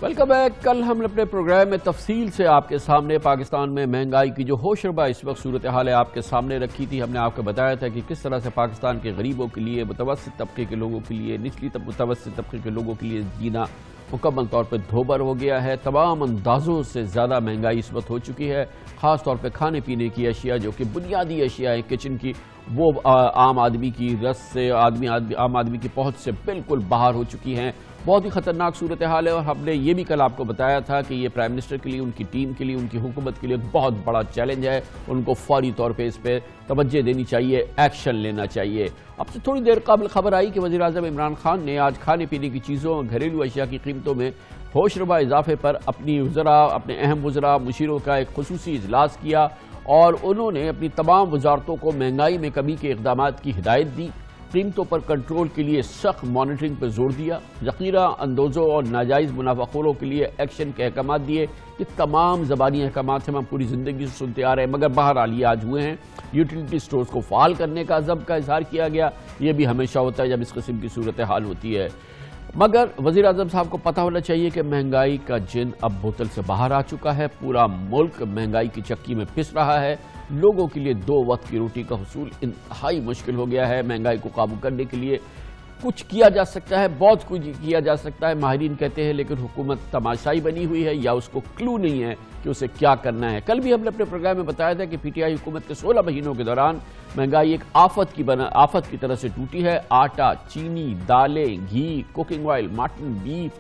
Welcome back. کل ہم نے اپنے پروگرام میں تفصیل سے آپ کے سامنے پاکستان میں مہنگائی کی جو ہوشربا اس وقت صورتحال ہے آپ کے سامنے رکھی تھی۔ ہم نے آپ کو بتایا تھا کہ کس طرح سے پاکستان کے غریبوں کے لیے، متوسط طبقے کے لوگوں کے لیے، نچلی متوسط طبقے کے لوگوں کے لیے جینا مکمل طور پہ دھوبر ہو گیا ہے۔ تمام اندازوں سے زیادہ مہنگائی اس وقت ہو چکی ہے، خاص طور پہ کھانے پینے کی اشیاء جو کہ بنیادی اشیاء ہیں کچن کی، وہ عام آدمی کی رس سے عام آدمی کی پہنچ سے بالکل باہر ہو چکی ہیں۔ بہت ہی خطرناک صورتحال ہے، اور ہم نے یہ بھی کل آپ کو بتایا تھا کہ یہ پرائم منسٹر کے لیے، ان کی ٹیم کے لیے، ان کی حکومت کے لیے بہت بڑا چیلنج ہے۔ ان کو فوری طور پہ اس پہ توجہ دینی چاہیے، ایکشن لینا چاہیے۔ اب سے تھوڑی دیر قبل خبر آئی کہ وزیر اعظم عمران خان نے آج کھانے پینے کی چیزوں اور گھریلو اشیاء کی قیمتوں میں ہوشربا اضافے پر اپنے اہم وزراء مشیروں کا ایک خصوصی اجلاس کیا، اور انہوں نے اپنی تمام وزارتوں کو مہنگائی میں کمی کے اقدامات کی ہدایت دی، قیمتوں پر کنٹرول کے لیے سخت مانیٹرنگ پر زور دیا، ذخیرہ اندوزوں اور ناجائز منافع خوروں کے لیے ایکشن کے احکامات دیے۔ یہ تمام زبانی احکامات ہم پوری زندگی سے سنتے آ رہے ہیں، مگر بہرحال یہ آج ہوئے ہیں۔ یوٹیلیٹی سٹورز کو فعال کرنے کا عزم کا اظہار کیا گیا۔ یہ بھی ہمیشہ ہوتا ہے جب اس قسم کی صورتحال ہوتی ہے، مگر وزیر اعظم صاحب کو پتہ ہونا چاہیے کہ مہنگائی کا جن اب بوتل سے باہر آ چکا ہے۔ پورا ملک مہنگائی کی چکی میں پس رہا ہے۔ لوگوں کے لیے 2 وقت کی روٹی کا حصول انتہائی مشکل ہو گیا ہے۔ مہنگائی کو قابو کرنے کے لیے کچھ کیا جا سکتا ہے، بہت کچھ کیا جا سکتا ہے، ماہرین کہتے ہیں، لیکن حکومت تماشائی بنی ہوئی ہے، یا اس کو کلو نہیں ہے کہ اسے کیا کرنا ہے۔ کل بھی ہم نے اپنے پروگرام میں بتایا تھا کہ پی ٹی آئی حکومت کے 16 مہینوں کے دوران مہنگائی ایک آفت کی طرح سے ٹوٹی ہے۔ آٹا، چینی، دالیں، گھی، کوکنگ آئل، مٹن، بیف،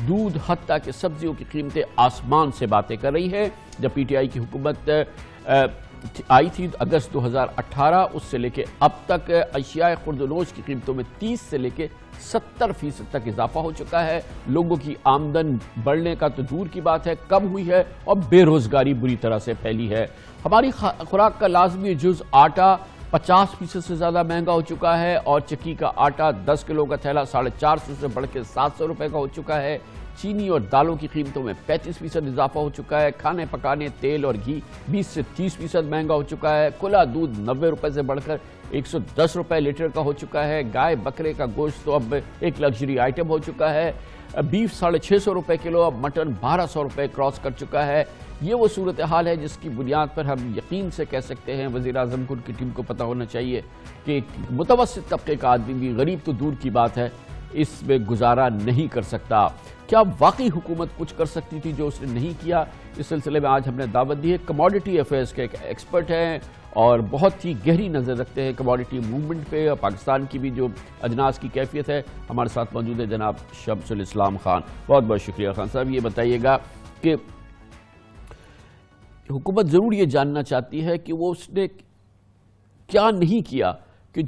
دودھ، حتیٰ کہ سبزیوں کی قیمتیں آسمان سے باتیں کر رہی ہیں۔ جب پی ٹی آئی کی حکومت آئی تھی اگست 2018، اس سے لے کے اب تک اشیاء خرد و نوش کی قیمتوں میں 30 سے لے کے 70% تک اضافہ ہو چکا ہے۔ لوگوں کی آمدن بڑھنے کا تو دور کی بات ہے، کم ہوئی ہے، اور بے روزگاری بری طرح سے پھیلی ہے۔ ہماری خوراک کا لازمی جز آٹا 50% سے زیادہ مہنگا ہو چکا ہے، اور چکی کا آٹا 10 کلو کا تھیلا 450 سے بڑھ کے 700 روپے کا ہو چکا ہے۔ چینی اور دالوں کی قیمتوں میں 35% اضافہ ہو چکا ہے۔ کھانے پکانے، تیل اور گھی 20 سے 30% مہنگا ہو چکا ہے۔ کھلا دودھ 90 روپے سے بڑھ کر 110 روپے لیٹر کا ہو چکا ہے۔ گائے بکرے کا گوشت تو اب ایک لگژری آئٹم ہو چکا ہے۔ بیف 650 روپے کلو، اب مٹن 1200 روپے کراس کر چکا ہے۔ یہ وہ صورتحال ہے جس کی بنیاد پر ہم یقین سے کہہ سکتے ہیں وزیر اعظم کو، ان کی ٹیم کو پتہ ہونا چاہیے کہ متوسط طبقے کا آدمی بھی، غریب تو دور کی بات ہے، اس میں گزارا نہیں کر سکتا۔ کیا واقعی حکومت کچھ کر سکتی تھی جو اس نے نہیں کیا؟ اس سلسلے میں آج ہم نے دعوت دی ہے کموڈٹی افیئرز کے ایک ایکسپرٹ ہیں، اور بہت ہی گہری نظر رکھتے ہیں کموڈٹی موومنٹ پہ اور پاکستان کی بھی جو اجناس کی کیفیت ہے۔ ہمارے ساتھ موجود ہے جناب شمس الاسلام خان۔ بہت بہت شکریہ خان صاحب۔ یہ بتائیے گا کہ حکومت ضرور یہ جاننا چاہتی ہے کہ وہ اس نے کیا نہیں کیا کہ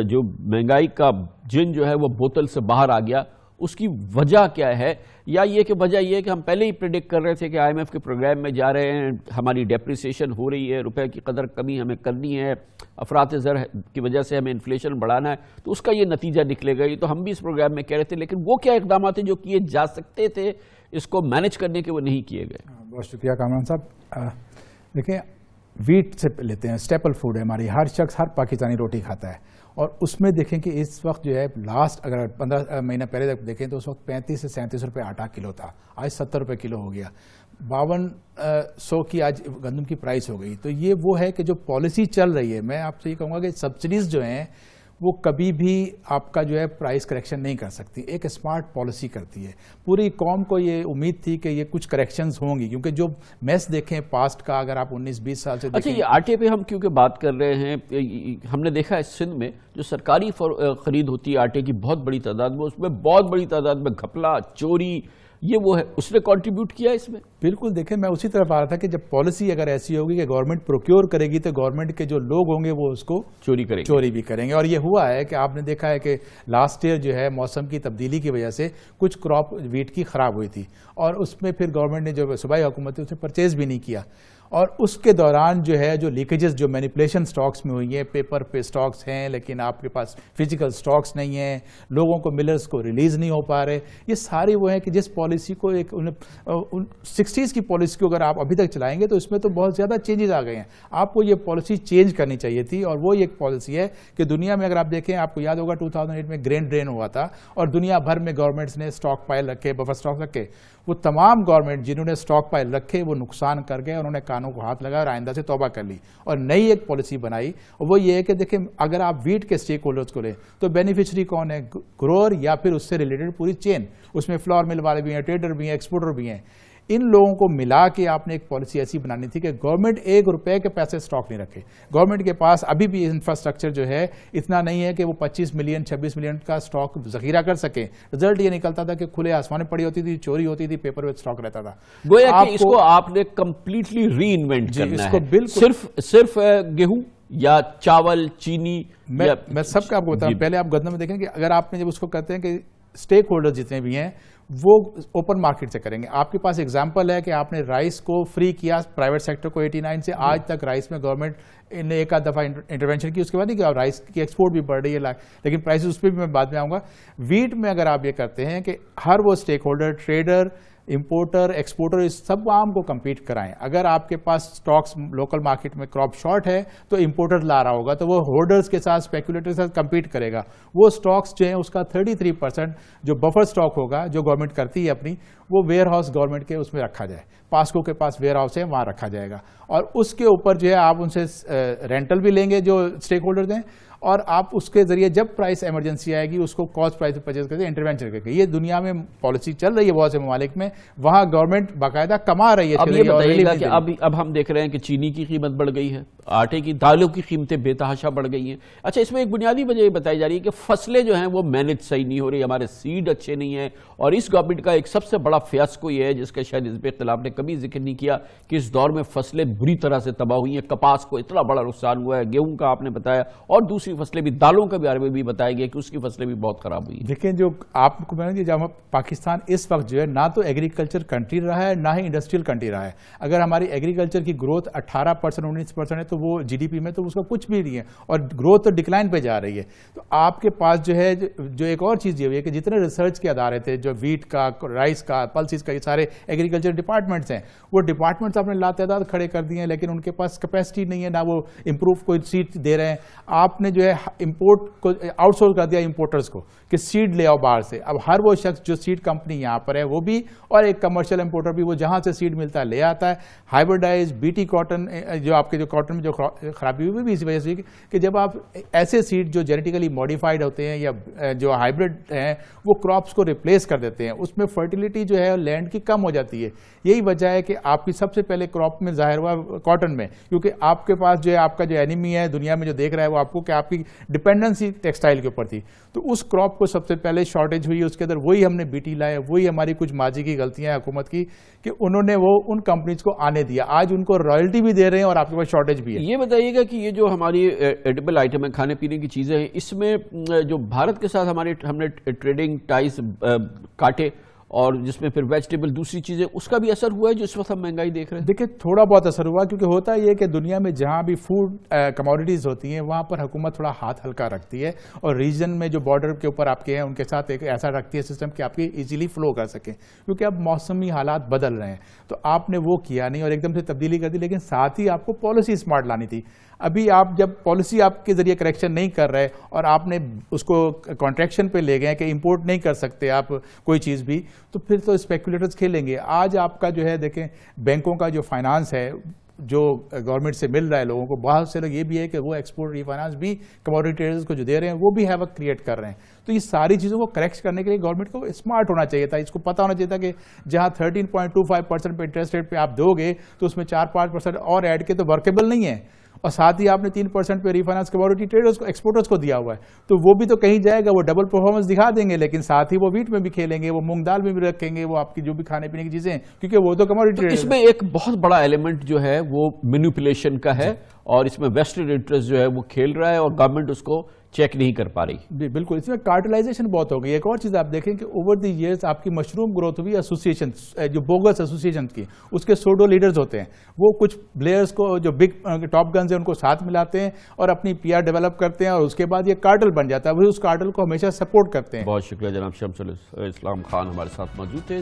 جو مہنگائی کا جن جو ہے وہ بوتل سے باہر آ گیا، اس کی وجہ کیا ہے؟ یا یہ کہ وجہ یہ کہ ہم پہلے ہی پریڈکٹ کر رہے تھے کہ آئی ایم ایف کے پروگرام میں جا رہے ہیں، ہماری ڈیپریسیشن ہو رہی ہے، روپے کی قدر کمی ہمیں کرنی ہے، افراط زر کی وجہ سے ہمیں انفلیشن بڑھانا ہے، تو اس کا یہ نتیجہ نکلے گا۔ یہ تو ہم بھی اس پروگرام میں کہہ رہے تھے، لیکن وہ کیا اقدامات ہیں جو کیے جا سکتے تھے اس کو مینج کرنے کے، وہ نہیں کیے گئے؟ بہت شکریہ کامران صاحب۔ دیکھیں، ویٹ سے لیتے ہیں، اسٹیپل فوڈ ہے ہماری، ہر شخص ہر پاکستانی روٹی کھاتا ہے، اور اس میں دیکھیں کہ اس وقت جو ہے لاسٹ اگر 15 مہینہ پہلے تک دیکھیں تو اس وقت 35 سے 37 روپے آٹا کلو تھا، آج 70 روپے کلو ہو گیا، 5200 کی آج گندم کی پرائس ہو گئی۔ تو یہ وہ ہے کہ جو پالیسی چل رہی ہے، میں آپ سے یہ کہوں گا کہ سبسڈیز جو ہیں وہ کبھی بھی آپ کا جو ہے پرائس کریکشن نہیں کر سکتی، ایک اسمارٹ پالیسی کرتی ہے۔ پوری قوم کو یہ امید تھی کہ یہ کچھ کریکشنز ہوں گی، کیونکہ جو میس دیکھیں پاسٹ کا، اگر آپ 19-20 سال سے اچھا، یہ آٹے پہ ہم کیونکہ بات کر رہے ہیں، ہم نے دیکھا ہے سندھ میں جو سرکاری خرید ہوتی ہے آٹے کی بہت بڑی تعداد میں، اس میں بہت بڑی تعداد میں گھپلا، چوری، یہ وہ ہے، اس نے کنٹریبیوٹ کیا اس میں؟ بالکل، دیکھیں میں اسی طرف آ رہا تھا کہ جب پالیسی اگر ایسی ہوگی کہ گورنمنٹ پروکیور کرے گی تو گورنمنٹ کے جو لوگ ہوں گے وہ اس کو چوری بھی کریں گے، اور یہ ہوا ہے کہ آپ نے دیکھا ہے کہ لاسٹ ایئر جو ہے موسم کی تبدیلی کی وجہ سے کچھ کراپ ویٹ کی خراب ہوئی تھی، اور اس میں پھر گورنمنٹ نے جو صوبائی حکومت ہے اسے پرچیز بھی نہیں کیا، اور اس کے دوران جو ہے جو لیکیجز جو مینیپولیشن سٹاکس میں ہوئی ہیں, پیپر پہ سٹاکس ہیں لیکن آپ کے پاس فزیکل سٹاکس نہیں ہیں, لوگوں کو ملرز کو ریلیز نہیں ہو پا رہے, یہ ساری وہ ہیں کہ جس پالیسی کو ایک 60s کی پالیسی کو اگر آپ ابھی تک چلائیں گے تو اس میں تو بہت زیادہ چینجز آ گئے ہیں. آپ کو یہ پالیسی چینج کرنی چاہیے تھی, اور وہ ایک پالیسی ہے کہ دنیا میں اگر آپ دیکھیں, آپ کو یاد ہوگا 2008 میں گرین ڈرین ہوا تھا اور دنیا بھر میں گورنمنٹس نے سٹاک پائل رکھے, بفر سٹاک رکھے. وہ تمام گورنمنٹ جنہوں نے سٹاک پائل رکھے وہ نقصان کر گئے, انہوں نے کانوں کو ہاتھ لگایا اور آئندہ سے توبہ کر لی اور نئی ایک پالیسی بنائی. اور وہ یہ ہے کہ دیکھیں, اگر آپ ویٹ کے اسٹیک ہولڈرز کو لیں تو بینیفیشری کون ہے, گروور یا پھر اس سے ریلیٹڈ پوری چین, اس میں فلاور مل والے بھی ہیں, ٹریڈر بھی ہیں, ایکسپورٹر بھی ہیں. ان لوگوں کو ملا کے آپ نے ایک پالیسی ایسی بنانی تھی کہ گورنمنٹ ₹1 کے پیسے سٹاک نہیں رکھے. گورنمنٹ کے پاس ابھی بھی انفراسٹرکچر جو ہے اتنا نہیں ہے کہ وہ 25 ملین 26 ملین کا سٹاک ذخیرہ کر سکے. رزلٹ یہ نکلتا تھا کہ کھلے آسمان میں پڑی ہوتی تھی, چوری ہوتی تھی, پیپر ویٹ سٹاک رہتا تھا. گویا کہ اس کو آپ نے کمپلیٹلی ری انوینٹ کرنا ہے. صرف گیہوں یا چاول, چینی, میں سب کا آپ کو بتاؤں. پہلے آپ گندم میں دیکھیں کہ اگر آپ نے جب اس کو کہتے ہیں کہ اسٹیک ہولڈر جتنے بھی ہیں وہ اوپن مارکیٹ سے کریں گے. آپ کے پاس ایگزامپل ہے کہ آپ نے رائس کو فری کیا پرائیویٹ سیکٹر کو 89 سے آج تک رائس میں گورنمنٹ نے ایک آدھ دفعہ انٹرونشن کی, اس کے بعد نہیں کہ رائس کی ایکسپورٹ بھی بڑھ رہی ہے لیکن پرائسز اس پہ بھی میں بعد میں آؤں گا. ویٹ میں اگر آپ یہ کرتے ہیں کہ ہر وہ stakeholder, trader, importer, exporter, اس سب عام کو کمپیٹ کرائیں. اگر آپ کے پاس سٹاکس لوکل مارکیٹ میں کراپ شارٹ ہے تو امپورٹر لا رہا ہوگا تو وہ ہولڈرز کے ساتھ, اسپیکولیٹر کے ساتھ کمپیٹ کرے گا. وہ سٹاکس جو ہیں اس کا 33% جو بفر سٹاک ہوگا جو گورنمنٹ کرتی ہے اپنی, وہ ویئر ہاؤس گورنمنٹ کے اس میں رکھا جائے. پاسکو کے پاس ویئر ہاؤس ہے, وہاں رکھا جائے گا, اور اس کے اوپر جو ہے آپ ان سے رینٹل بھی لیں گے جو اسٹیک ہولڈرز ہیں, اور آپ اس کے ذریعے جب پرائس ایمرجنسی آئے گی اس کو کاسٹ پرائس پہ پرچیز کرتے ہیں, انٹرونشن کر کے. یہ دنیا میں پالیسی چل رہی ہے بہت سے ممالک میں, وہاں گورنمنٹ باقاعدہ کما رہی ہے. اب یہ بتائیے گا کہ اب ہم دیکھ رہے ہیں کہ چینی کی قیمت بڑھ گئی ہے, آٹے کی, دالوں کی قیمتیں بے تحاشا بڑھ گئی ہیں. اچھا, اس میں ایک بنیادی وجہ یہ بتائی جا رہی ہے کہ فصلیں جو ہیں وہ مینج صحیح نہیں ہو رہی, ہمارے سیڈ اچھے نہیں ہیں, اور اس گورنمنٹ کا ایک سب سے بڑا فیاسکو یہ ہے جس کا شاید اس پہ اختلاف نے کبھی ذکر نہیں کیا کہ اس دور میں فصلیں بری طرح سے تباہ ہوئی ہیں. کپاس کو اتنا بڑا نقصان ہوا ہے, گیہوں کا آپ نے بتایا, اور دوسری فصلیں بھی, دالوں کا بارے میں بھی بتایا گیا کہ اس کی فصلیں بھی بہت خراب ہوئی ہیں. دیکھیں, جو آپ کو میں نے جب پاکستان اس وقت جو ہے نہ تو ایگریکلچر کنٹری رہا ہے نہ ہی انڈسٹریل کنٹری رہا ہے. اگر ہماری ایگریکلچر کی گروتھ 18% 19% ہے تو وہ جی ڈی پی میں تو اس کا کچھ بھی نہیں ہے, اور گروتھ تو ڈکلائن پہ جا رہی ہے. تو آپ کے پاس جو ہے جو ایک اور چیز یہ ہوئی ہے کہ جتنے ریسرچ کے ادارے تھے, جو ویٹ کا, رائس کا, پلسز کا, یہ سارے ایگریکلچر ڈپارٹمنٹس ہیں, وہ ڈپارٹمنٹس آپ نے لاتعداد کھڑے کر دیے ہیں, لیکن ان کے پاس کیپیسٹی نہیں ہے, نہ وہ امپروو کوئی سیڈ دے رہے ہیں. آپ نے جو ہے امپورٹ کو آؤٹ سورس کر دیا امپورٹرز کو کہ سیڈ لے آؤ باہر سے. اب ہر وہ شخص جو سیڈ کمپنی یہاں پر ہے وہ بھی, اور ایک کمرشل امپورٹر بھی, وہ جہاں سے سیڈ ملتا ہے لے آتا ہے. ہائبرڈائز BT کاٹن, جو آپ کے جو کاٹن میں جو خرابی ہوئی بھی اسی وجہ سے کہ جب آپ ایسے سیڈ جو جینیٹیکلی ماڈیفائڈ ہوتے ہیں یا جو ہائبرڈ ہیں وہ کراپس کو ریپلیس کر دیتے ہیں, اس میں فرٹیلیٹی جو ہے لینڈ کی کم ہو جاتی ہے. یہی وجہ ہے کہ آپ کی سب سے پہلے کراپ میں ظاہر ہوا کاٹن میں, کیونکہ آپ کے پاس جو ہے آپ کا جو اینیمی ہے دنیا میں جو دیکھ رہا ہے وہ آپ کو کہ آپ کی ڈپینڈنسی ٹیکسٹائل کے اوپر تھی, تو اس کراپ کو سب سے پہلے شارٹیج ہوئی, اس کے اندر وہی ہم نے BT لائے. وہی ہماری کچھ ماضی کی غلطیاں ہیں حکومت کی کہ انہوں نے وہ ان کمپنیز کو آنے دیا, آج ان کو رائلٹی بھی دے رہے ہیں اور آپ کے پاس شارٹیج بھی ہے. یہ بتائیے گا کہ یہ جو ہماری ایڈیبل آئٹم ہے, کھانے پینے کی چیزیں ہیں, اس میں جو بھارت کے ساتھ ہم نے ٹریڈنگ ٹائز کاٹے, اور جس میں پھر ویجٹیبل دوسری چیزیں, اس کا بھی اثر ہوا ہے جو اس وقت ہم مہنگائی دیکھ رہے ہیں؟ دیکھیں, تھوڑا بہت اثر ہوا, کیونکہ ہوتا یہ کہ دنیا میں جہاں بھی فوڈ کموڈیٹیز ہوتی ہیں وہاں پر حکومت تھوڑا ہاتھ ہلکا رکھتی ہے, اور ریجن میں جو بارڈر کے اوپر آپ کے ہیں ان کے ساتھ ایک ایسا رکھتی ہے سسٹم کہ آپ کی ایزیلی فلو کر سکیں, کیونکہ اب موسمی حالات بدل رہے ہیں. تو آپ نے وہ کیا نہیں اور ایک دم سے تبدیلی کر دی, لیکن ساتھ ہی آپ کو پالیسی اسمارٹ لانی تھی. ابھی آپ جب پالیسی آپ کے ذریعے کریکشن نہیں کر رہے اور آپ نے اس کو کانٹریکشن پہ لے گئے کہ امپورٹ نہیں کر سکتے آپ کوئی چیز بھی, تو پھر تو اسپیکولیٹرز کھیلیں گے. آج آپ کا جو ہے دیکھیں, بینکوں کا جو فائنانس ہے جو گورنمنٹ سے مل رہا ہے لوگوں کو, بہت سے لوگ یہ بھی ہے کہ وہ ایکسپورٹ ری فائنانس بھی کموڈیٹی ٹریڈرز کو جو دے رہے ہیں وہ بھی ہیوک کریٹ کر رہے ہیں. تو یہ ساری چیزوں کو کریکٹ کرنے کے لیے گورنمنٹ کو اسمارٹ ہونا چاہیے تھا. اس کو پتہ ہونا چاہیے تھا کہ جہاں 13.25% پہ انٹرسٹ ریٹ پہ آپ دو گے تو اس میں 4-5% اور ایڈ کے تو ورکیبل نہیں ہے, اور ساتھ ہی آپ نے 3% پہ ریفائنانس کموڈیٹی ٹریڈرز کو, ایکسپورٹرز کو دیا ہوا ہے. تو وہ بھی تو کہیں جائے گا, وہ ڈبل پرفارمنس دکھا دیں گے, لیکن ساتھ ہی وہ ویٹ میں بھی کھیلیں گے, وہ مونگ دال میں بھی رکھیں گے, وہ آپ کی جو بھی کھانے پینے کی چیزیں ہیں, کیونکہ وہ تو کموڈیٹی ٹریڈرز. اس میں ایک بہت بڑا ایلیمنٹ جو ہے وہ مینیپولیشن کا ہے, اور اس میں ویسٹڈ انٹرسٹ جو ہے وہ کھیل رہا ہے, اور گورنمنٹ اس کو چیک نہیں کر پا رہی. جی بالکل, اس میں کارٹلائزیشن بہت ہو گئی. ایک اور چیز آپ دیکھیں کہ اوور دی ایئرز آپ کی مشروم گروتھ ہوئی ایسوسیشن, جو بوگس ایسوسیشن کی, اس کے سوڈو لیڈرز ہوتے ہیں, وہ کچھ پلیئرز کو جو بگ ٹاپ گنز ہیں ان کو ساتھ ملاتے ہیں اور اپنی پی آر ڈیولپ کرتے ہیں, اور اس کے بعد یہ کارٹل بن جاتا ہے, وہ اس کارٹل کو ہمیشہ سپورٹ کرتے ہیں. بہت شکریہ جناب شمس الاسلام خان ہمارے ساتھ موجود تھے.